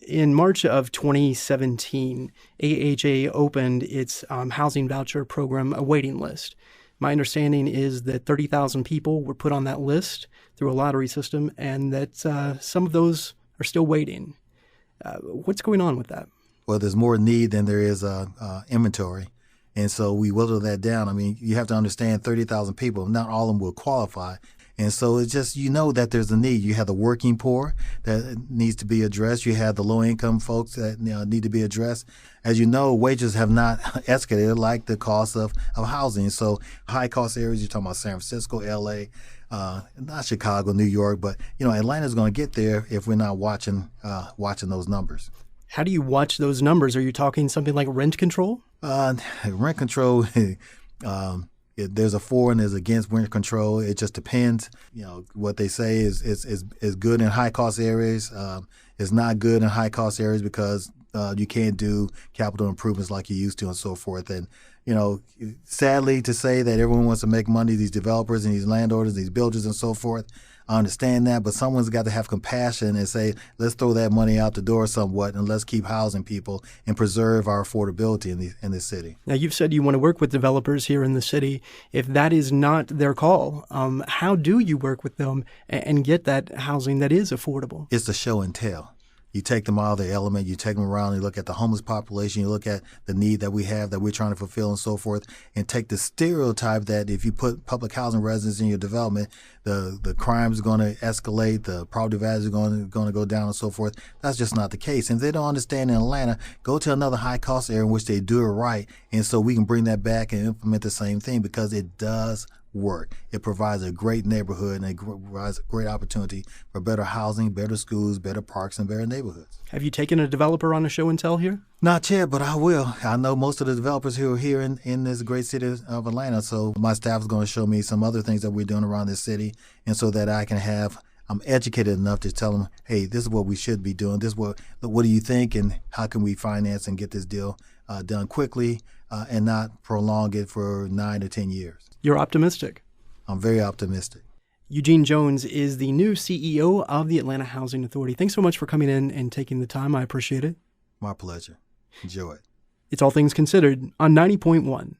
In March of 2017, AHA opened its housing voucher program, a waiting list. My understanding is that 30,000 people were put on that list through a lottery system, and that some of those are still waiting. What's going on with that? Well, there's more need than there is inventory. And so we whittle that down. I mean, you have to understand 30,000 people, not all of them will qualify. And so it's just, that there's a need. You have the working poor that needs to be addressed. You have the low income folks that need to be addressed. As you know, wages have not escalated like the cost of housing. So high cost areas, you're talking about San Francisco, LA, not Chicago, New York, but Atlanta's going to get there if we're not watching those numbers. How do you watch those numbers? Are you talking something like rent control? Rent control, there's a for and there's against rent control. It just depends. What they say is good in high cost areas. It's not good in high cost areas because you can't do capital improvements like you used to and so forth. And sadly to say that everyone wants to make money, these developers and these landowners, these builders and so forth. I understand that, but someone's got to have compassion and say, let's throw that money out the door somewhat and let's keep housing people and preserve our affordability in this city. Now, you've said you want to work with developers here in the city. If that is not their call, how do you work with them and get that housing that is affordable? It's a show and tell. You take them out of their element, you take them around, you look at the homeless population, you look at the need that we have that we're trying to fulfill and so forth, and take the stereotype that if you put public housing residents in your development, the crimes are going to escalate, the property values are going to go down and so forth. That's just not the case. And if they don't understand in Atlanta, go to another high cost area in which they do it right. And so we can bring that back and implement the same thing because it does work. It provides a great neighborhood and it provides a great opportunity for better housing, better schools, better parks, and better neighborhoods. Have you taken a developer on a show and tell here? Not yet, but I will. I know most of the developers who are here in this great city of Atlanta, so my staff is going to show me some other things that we're doing around this city, and so that I'm educated enough to tell them, hey, this is what we should be doing. This is what do you think, and how can we finance and get this deal done quickly and not prolong it for 9 to 10 years. You're optimistic. I'm very optimistic. Eugene Jones is the new CEO of the Atlanta Housing Authority. Thanks so much for coming in and taking the time. I appreciate it. My pleasure. Enjoy it. It's All Things Considered on 90.1.